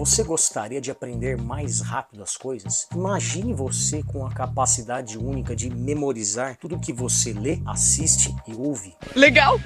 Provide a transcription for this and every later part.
Você gostaria de aprender mais rápido as coisas? Imagine você com a capacidade única de memorizar tudo que você lê, assiste e ouve. Legal!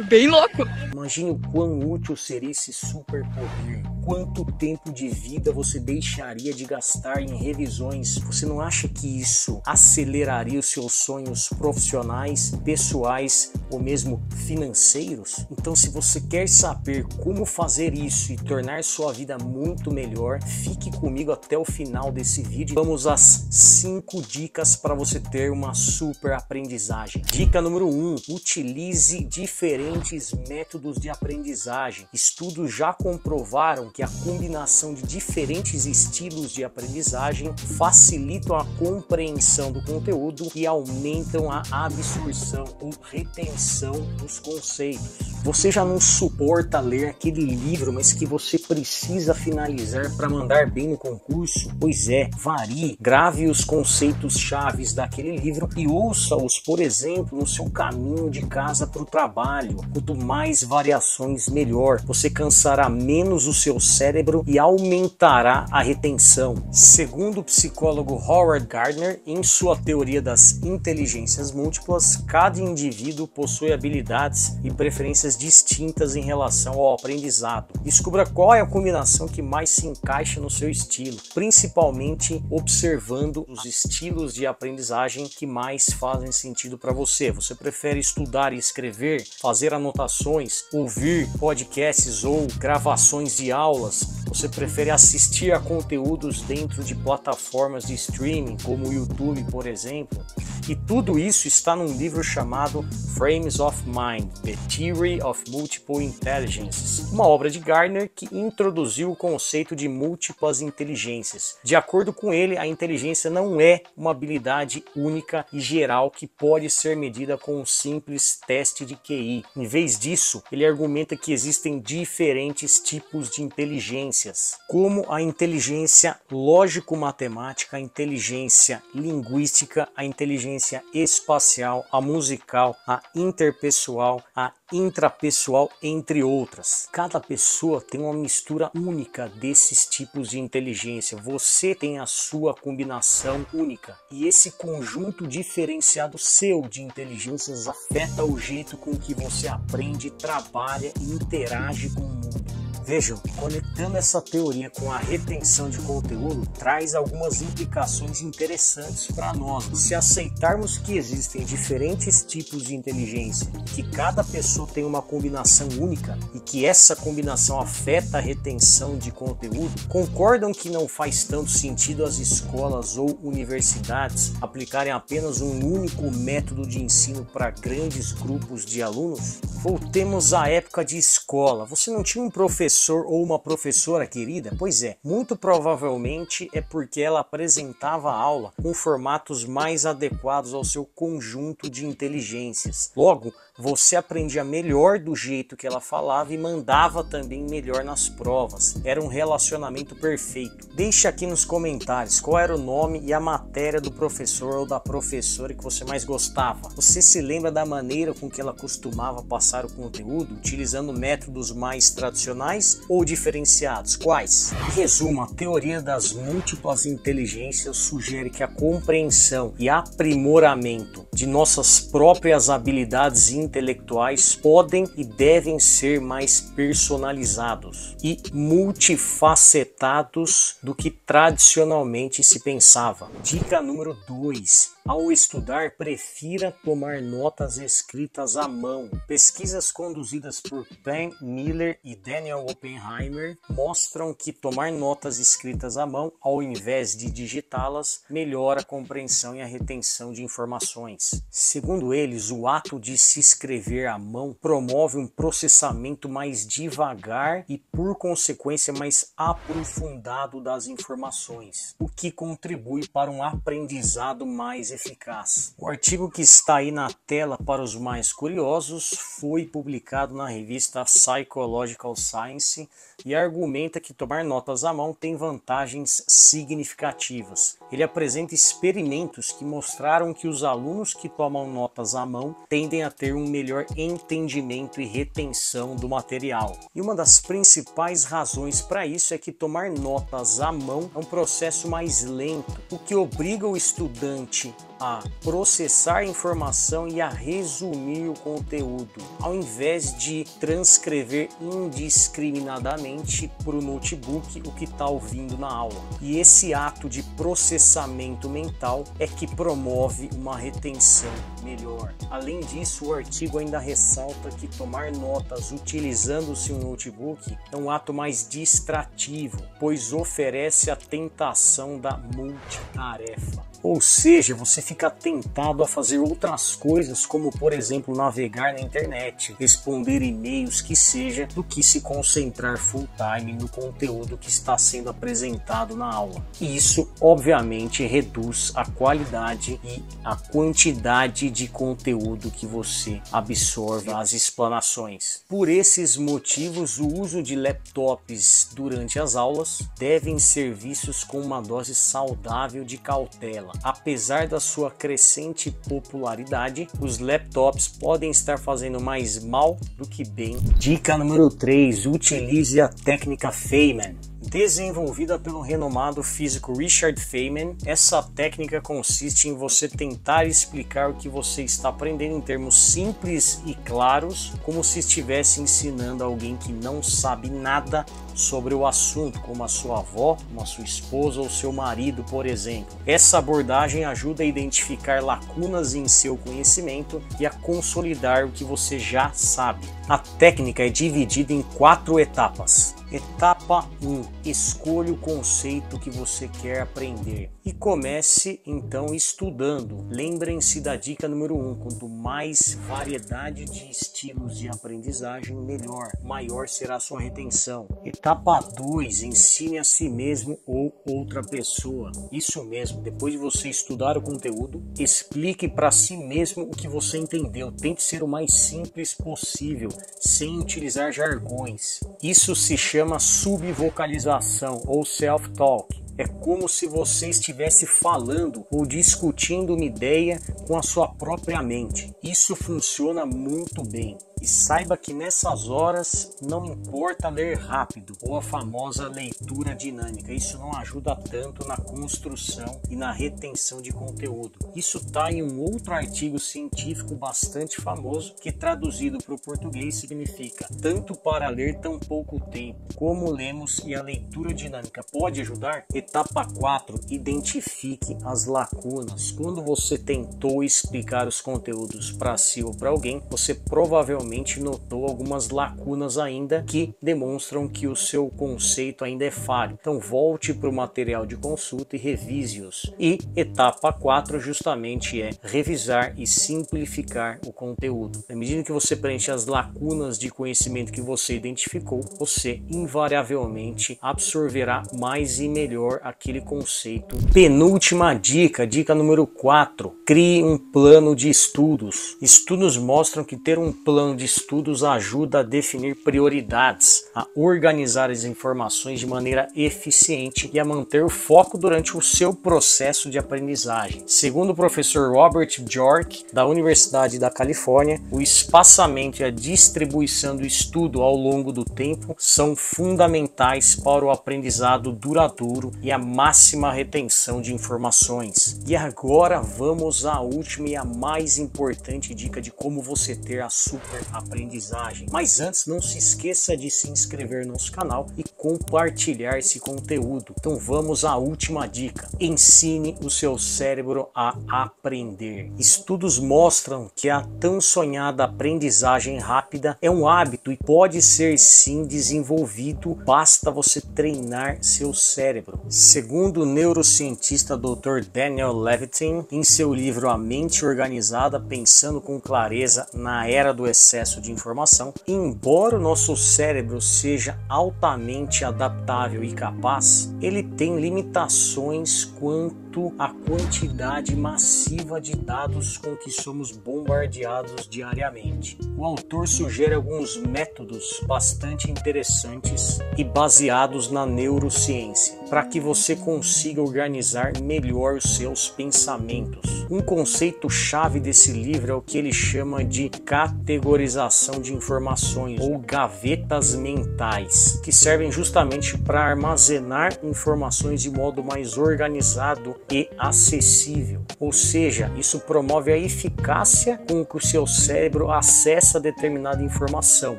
Bem louco! Imagine o quão útil seria esse superpoder. Quanto tempo de vida você deixaria de gastar em revisões? Você não acha que isso aceleraria os seus sonhos profissionais, pessoais ou mesmo financeiros? Então, se você quer saber como fazer isso e tornar sua vida muito melhor, fique comigo até o final desse vídeo. Vamos às 5 dicas para você ter uma super aprendizagem. Dica número 1: utilize diferentes métodos de aprendizagem. Estudos já comprovaram que a combinação de diferentes estilos de aprendizagem facilitam a compreensão do conteúdo e aumentam a absorção ou retenção dos conceitos. Você já não suporta ler aquele livro, mas que você precisa finalizar para mandar bem no concurso? Pois é, varie, grave os conceitos chaves daquele livro e ouça-os, por exemplo, no seu caminho de casa para o trabalho. Quanto mais variações, melhor. Você cansará menos o seu cérebro e aumentará a retenção. Segundo o psicólogo Howard Gardner, em sua teoria das inteligências múltiplas, cada indivíduo possui habilidades e preferências distintas em relação ao aprendizado. Descubra qual é a combinação que mais se encaixa no seu estilo, principalmente observando os estilos de aprendizagem que mais fazem sentido para você. Você prefere estudar e escrever, fazer anotações, ouvir podcasts ou gravações de aulas? Você prefere assistir a conteúdos dentro de plataformas de streaming, como o YouTube, por exemplo? E tudo isso está num livro chamado Frames of Mind: The Theory of Multiple Intelligences, uma obra de Gardner que introduziu o conceito de múltiplas inteligências. De acordo com ele, a inteligência não é uma habilidade única e geral que pode ser medida com um simples teste de QI. Em vez disso, ele argumenta que existem diferentes tipos de inteligências, como a inteligência lógico-matemática, a inteligência linguística, a inteligência espacial, a musical, a interpessoal, a intrapessoal, entre outras. Cada pessoa tem uma mistura única desses tipos de inteligência. Você tem a sua combinação única. E esse conjunto diferenciado seu de inteligências afeta o jeito com que você aprende, trabalha e interage com o mundo. Vejam, conectando essa teoria com a retenção de conteúdo, traz algumas implicações interessantes para nós. Se aceitarmos que existem diferentes tipos de inteligência, que cada pessoa tem uma combinação única e que essa combinação afeta a retenção de conteúdo, concordam que não faz tanto sentido as escolas ou universidades aplicarem apenas um único método de ensino para grandes grupos de alunos? Voltemos à época de escola. Você não tinha um professor ou uma professora querida? Pois é, muito provavelmente é porque ela apresentava a aula com formatos mais adequados ao seu conjunto de inteligências. Logo, você aprendia melhor do jeito que ela falava e mandava também melhor nas provas. Era um relacionamento perfeito. Deixe aqui nos comentários qual era o nome e a matéria do professor ou da professora que você mais gostava. Você se lembra da maneira com que ela costumava passar o conteúdo, utilizando métodos mais tradicionais ou diferenciados? Quais? Em resumo, a teoria das múltiplas inteligências sugere que a compreensão e aprimoramento de nossas próprias habilidades intelectuais podem e devem ser mais personalizados e multifacetados do que tradicionalmente se pensava. Dica número 2: ao estudar, prefira tomar notas escritas à mão. Pesquisas conduzidas por Penn Miller e Daniel Oppenheimer mostram que tomar notas escritas à mão, ao invés de digitá-las, melhora a compreensão e a retenção de informações. Segundo eles, o ato de se escrever à mão promove um processamento mais devagar e, por consequência, mais aprofundado das informações, o que contribui para um aprendizado mais eficaz. O artigo que está aí na tela para os mais curiosos foi publicado na revista Psychological Science canadense e argumenta que tomar notas à mão tem vantagens significativas. Ele apresenta experimentos que mostraram que os alunos que tomam notas à mão tendem a ter um melhor entendimento e retenção do material. E uma das principais razões para isso é que tomar notas à mão é um processo mais lento, o que obriga o estudante a processar a informação e a resumir o conteúdo, ao invés de transcrever indiscriminadamente para o notebook o que está ouvindo na aula. E esse ato de processamento mental é que promove uma retenção melhor. Além disso, o artigo ainda ressalta que tomar notas utilizando-se um notebook é um ato mais distrativo, pois oferece a tentação da multitarefa. Ou seja, você fica tentado a fazer outras coisas, como por exemplo navegar na internet, responder e-mails, que seja, do que se concentrar full time no conteúdo que está sendo apresentado na aula. E isso obviamente reduz a qualidade e a quantidade de conteúdo que você absorve as explanações. Por esses motivos, o uso de laptops durante as aulas devem ser vistos com uma dose saudável de cautela. Apesar da sua crescente popularidade, os laptops podem estar fazendo mais mal do que bem. Dica número 3. Utilize a técnica Feynman. Desenvolvida pelo renomado físico Richard Feynman, essa técnica consiste em você tentar explicar o que você está aprendendo em termos simples e claros, como se estivesse ensinando alguém que não sabe nada sobre o assunto, como a sua avó, como a sua esposa ou seu marido, por exemplo. Essa abordagem ajuda a identificar lacunas em seu conhecimento e a consolidar o que você já sabe. A técnica é dividida em 4 etapas. Etapa 1. Escolha o conceito que você quer aprender e comece então estudando. Lembrem-se da dica número 1. Quanto mais variedade de estilos de aprendizagem, melhor, maior será a sua retenção. Etapa 2. Ensine a si mesmo ou outra pessoa. Isso mesmo, depois de você estudar o conteúdo, explique para si mesmo o que você entendeu. Tente ser o mais simples possível, sem utilizar jargões. Isso se chama subvocalização ou self-talk. É como se você estivesse falando ou discutindo uma ideia com a sua própria mente. Isso funciona muito bem. E saiba que nessas horas não importa ler rápido ou a famosa leitura dinâmica. Isso não ajuda tanto na construção e na retenção de conteúdo. Isso está em um outro artigo científico bastante famoso que traduzido para o português significa tanto para ler tão pouco tempo. Como lemos e a leitura dinâmica pode ajudar? Etapa 4. Identifique as lacunas. Quando você tentou explicar os conteúdos para si ou para alguém, você provavelmente notou algumas lacunas ainda que demonstram que o seu conceito ainda é falho. Então volte para o material de consulta e revise-os. E etapa 4 justamente é revisar e simplificar o conteúdo. Na medida que você preenche as lacunas de conhecimento que você identificou, você invariavelmente absorverá mais e melhor aquele conceito. Penúltima dica, dica número 4. Crie um plano de estudos. Estudos mostram que ter um plano de estudos ajuda a definir prioridades, a organizar as informações de maneira eficiente e a manter o foco durante o seu processo de aprendizagem. Segundo o professor Robert Bjork, da Universidade da Califórnia, o espaçamento e a distribuição do estudo ao longo do tempo são fundamentais para o aprendizado duradouro e a máxima retenção de informações. E agora vamos à última e a mais importante dica de como você ter a super aprendizagem. Mas antes, não se esqueça de se inscrever no nosso canal e compartilhar esse conteúdo. Então vamos à última dica. Ensine o seu cérebro a aprender. Estudos mostram que a tão sonhada aprendizagem rápida é um hábito e pode ser sim desenvolvido, basta você treinar seu cérebro. Segundo o neurocientista Dr. Daniel Levitin, em seu livro A Mente Organizada, Pensando com Clareza na Era do Excesso, processo de informação, embora o nosso cérebro seja altamente adaptável e capaz, ele tem limitações quanto à quantidade massiva de dados com que somos bombardeados diariamente. O autor sugere alguns métodos bastante interessantes e baseados na neurociência, para que você consiga organizar melhor os seus pensamentos. Um conceito-chave desse livro é o que ele chama de categorização de informações, ou gavetas mentais, que servem justamente para armazenar informações de modo mais organizado e acessível. Ou seja, isso promove a eficácia com que o seu cérebro acessa determinada informação,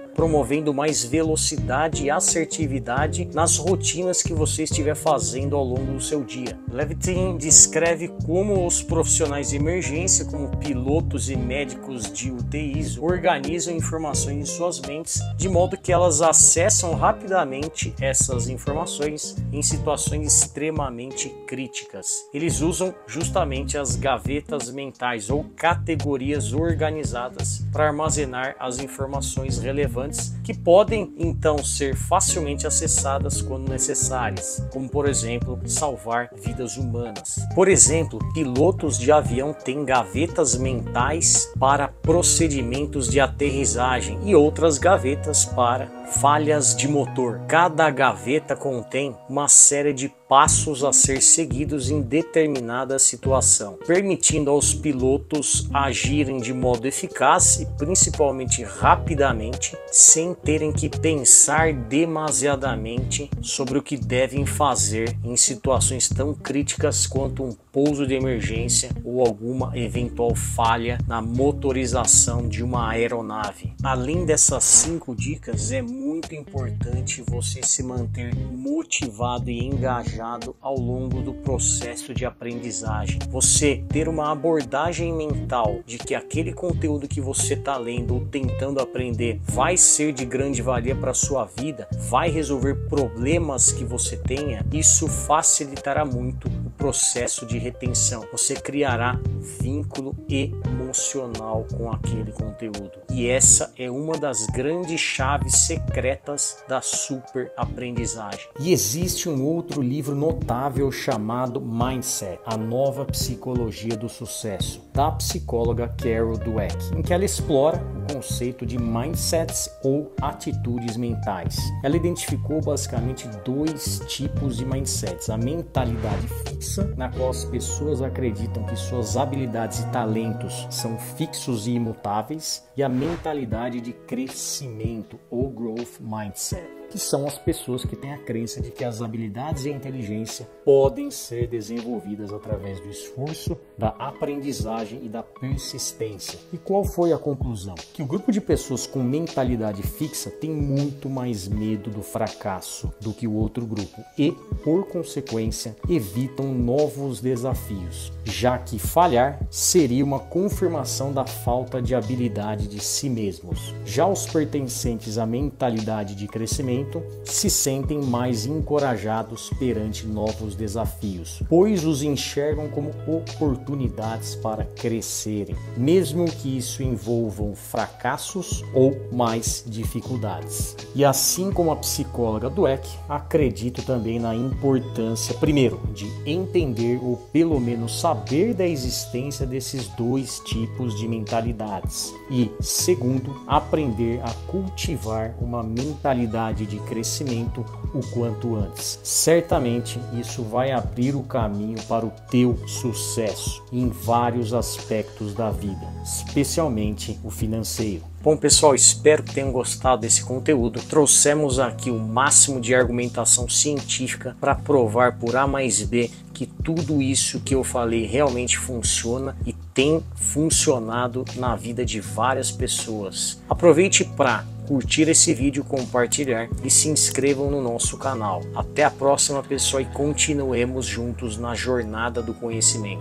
promovendo mais velocidade e assertividade nas rotinas que você estiver fazendo ao longo do seu dia. Levitin descreve como os profissionais de emergência, como pilotos e médicos de UTIs, organizam informações em suas mentes de modo que elas acessam rapidamente essas informações em situações extremamente críticas. Eles usam justamente as gavetas mentais ou categorias organizadas para armazenar as informações relevantes que podem então ser facilmente acessadas quando necessárias, como por exemplo salvar vidas humanas. Por exemplo, pilotos de avião têm gavetas mentais para procedimentos de aterrissagem e outras gavetas para falhas de motor. Cada gaveta contém uma série de passos a ser seguidos em determinada situação, permitindo aos pilotos agirem de modo eficaz e principalmente rapidamente, sem terem que pensar demasiadamente sobre o que devem fazer em situações tão críticas quanto um pouso de emergência ou alguma eventual falha na motorização de uma aeronave. Além dessas 5 dicas, é muito importante você se manter motivado e engajado ao longo do processo de aprendizagem. Você ter uma abordagem mental de que aquele conteúdo que você está lendo ou tentando aprender vai ser de grande valia para a sua vida, vai resolver problemas que você tenha, isso facilitará muito o processo de retenção. Você criará vínculo emocional com aquele conteúdo. E essa é uma das grandes chaves secretas da super aprendizagem. E existe um outro livro notável chamado Mindset, a nova psicologia do sucesso, da psicóloga Carol Dweck, em que ela explora o conceito de mindsets ou atitudes mentais. Ela identificou basicamente 2 tipos de mindsets: a mentalidade fixa, na qual as pessoas acreditam que suas habilidades e talentos são fixos e imutáveis, e a mentalidade de crescimento ou growth mindset, que são as pessoas que têm a crença de que as habilidades e a inteligência podem ser desenvolvidas através do esforço, da aprendizagem e da persistência. E qual foi a conclusão? Que o grupo de pessoas com mentalidade fixa tem muito mais medo do fracasso do que o outro grupo e, por consequência, evitam novos desafios, já que falhar seria uma confirmação da falta de habilidade de si mesmos. Já os pertencentes à mentalidade de crescimento se sentem mais encorajados perante novos desafios, pois os enxergam como oportunidades para crescerem, mesmo que isso envolvam fracassos ou mais dificuldades. E assim como a psicóloga Dweck, acredito também na importância, primeiro, de entender ou pelo menos saber da existência desses 2 tipos de mentalidades e, segundo, aprender a cultivar uma mentalidade de crescimento o quanto antes. Certamente isso vai abrir o caminho para o teu sucesso em vários aspectos da vida, especialmente o financeiro. Bom pessoal, espero que tenham gostado desse conteúdo. Trouxemos aqui o máximo de argumentação científica para provar por A mais B que tudo isso que eu falei realmente funciona e tem funcionado na vida de várias pessoas. Aproveite para curtir esse vídeo, compartilhar e se inscrevam no nosso canal. Até a próxima pessoal e continuemos juntos na jornada do conhecimento.